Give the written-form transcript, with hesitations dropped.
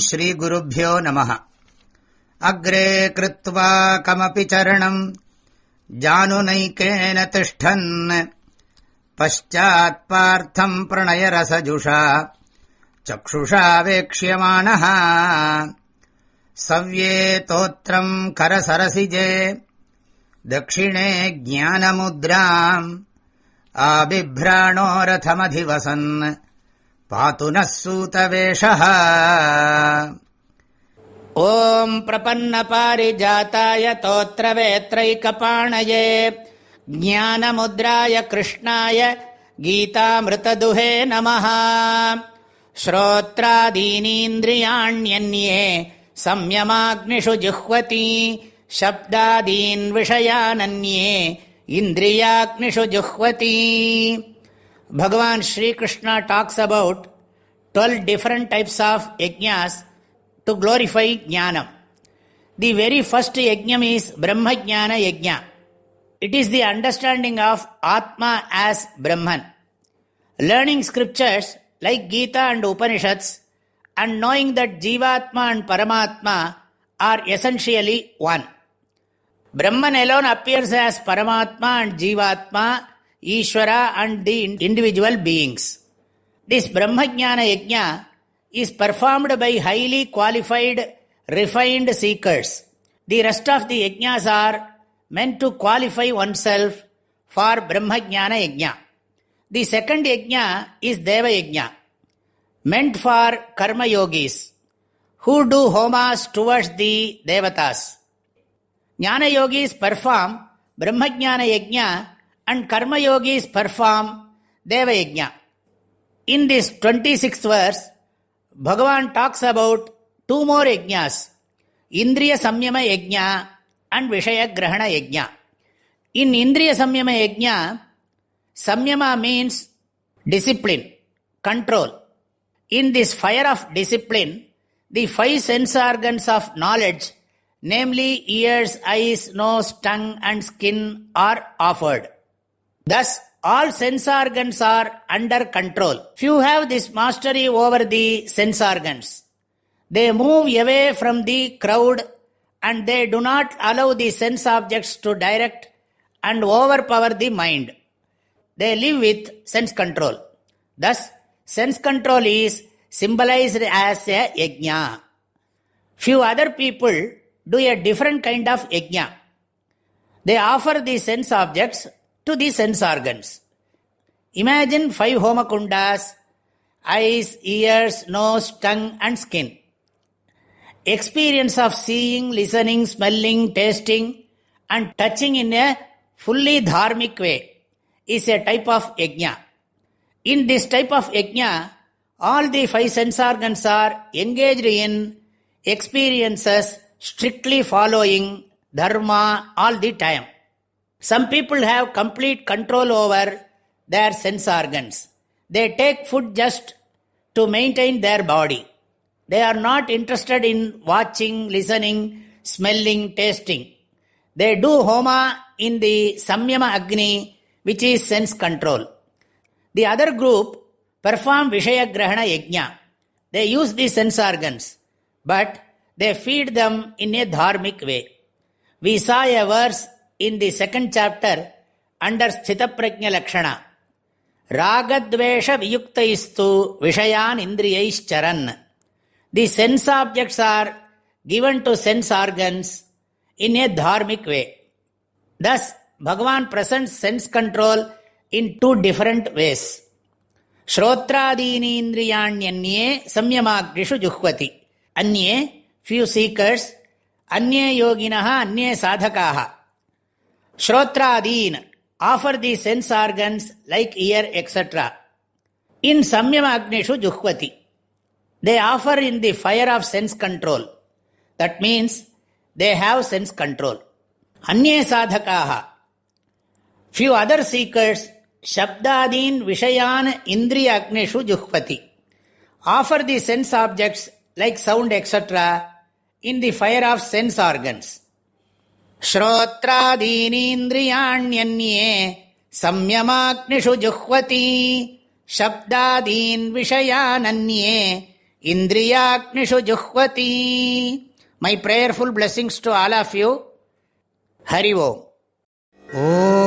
ಶ್ರೀಗುರುಭ್ಯೋ ನಮಃ. ಅಗ್ರೇ ಕೃತ್ವಾ ಕಮಪಿ ಚರಣಂ ಜಾನುನೈಕೇನ ತಿಷ್ಠನ್ ಪಶ್ಚಾತ್ ಪಾರ್ಥಂ ಪ್ರಣಯರಸಜುಷಾ ಚಕ್ಷುಷಾ ವೇಕ್ಷ್ಯಮಾಣಃ ಸವ್ಯೇ ತೋತ್ರಂ ಕರಸರಸಿಜೆ ದಕ್ಷಿಣೇ ಜ್ಞಾನಮುದ್ರಾಂ ಆಬಿಭ್ರಾಣೋ ರಥಮಧಿವಸನ್ ಪಾತು ನಃ ಸೂತವೇಷಃ. ಓಂ ಪ್ರಪನ್ನಪಾರಿಜಾತಾಯ ತೋತ್ರವೇತ್ರೈಕಪಾಣಯೇ ಜ್ಞಾನಮುದ್ರಾಯ ಕೃಷ್ಣಾಯ ಗೀತಾಮೃತದುಹೇ ನಮಃ. ಶ್ರೋತ್ರಾದೀನೀಂದ್ರಿಯಾಣ್ಯನ್ಯೇ ಸಂಯಮಾಗ್ನಿಷು ಜುಹ್ವತಿ ಶಬ್ದಾದೀನ್ ವಿಷಯಾನನ್ಯೇ ಇಂದ್ರಿಯಾಗ್ನಿಷು ಜುಹ್ವತಿ. Bhagavan Shri Krishna talks about 12 different types of yajnas to glorify jnanam. The very first yajnam is Brahma Jnana Yajna. It is the understanding of Atma as Brahman. Learning scriptures like Gita and Upanishads and knowing that Jivatma and Paramatma are essentially one. Brahman alone appears as Paramatma and Jivatma, Ishvara and the individual beings. This Brahma Jnana Yajna is performed by highly qualified, refined seekers. The rest of the yajnas are meant to qualify oneself for Brahma Jnana Yajna. The second yajna is Deva Yajna, meant for Karma Yogis, who do homas towards the Devatas. Jnana Yogis perform Brahma Jnana Yajna and Karma Yogis perform Deva Yajna. In this 26th verse, Bhagavan talks about two more yajnas, Indriya Samyama Yajna and Vishaya Grahana Yajna. In Indriya Samyama Yajna, Samyama means discipline, control. In this fire of discipline, the 5 sense organs of knowledge, namely ears, eyes, nose, tongue and skin, are offered. Thus, all sense organs are under control. Few have this mastery over the sense organs. They move away from the crowd and they do not allow the sense objects to direct and overpower the mind. They live with sense control. Thus, sense control is symbolized as a yajna. Few other people do a different kind of yajna. They offer the sense objects to the sense organs. Imagine 5 homakundas, eyes, ears, nose, tongue and skin. Experience of seeing, listening, smelling, tasting and touching in a fully dharmic way is a type of yajna. In this type of yajna, all the 5 sense organs are engaged in experiences strictly following dharma all the time. Some people have complete control over their sense organs. They take food just to maintain their body. They are not interested in watching, listening, smelling, tasting. They do homa in the Samyama Agni, which is sense control. The other group perform Vishaya Grahana Yajna. They use the sense organs, but they feed them in a dharmic way. We saw a verse in the 2nd chapter under Sthitaprajna Lakshana. Ragadvesha viyuktaistu vishayan indriyaischcharan. The sense objects are given to sense organs in a dharmic way. Thus, Bhagavan presents sense control in 2 different ways. Shrotradini indriyanyanye samyamagnishu juhvati. Anye, few seekers, anye yoginaha, anye sadhakaha. Shrotradin offer the sense organs like ear, etc. In Samyama Agnishu Juhvati, they offer in the fire of sense control. That means they have sense control. Anye sadhakaha. Few other seekers, Shabdadin Vishayan Indriya Agnishu Juhvati, offer the sense objects like sound, etc. in the fire of sense organs. ಶ್ರೋತ್ರಾದೀನೀಂದ್ರಿಯಾಣ್ಯನ್ಯೇ ಸಂಯಮಾಗ್ನಿಷು ಜುಹ್ವತಿ ಶಬ್ದಾದೀನ್ ವಿಷಯಾನನ್ಯೇ इन्द्रियाग्निषु जुह्वति. My prayerful blessings to all of you. Hari Om.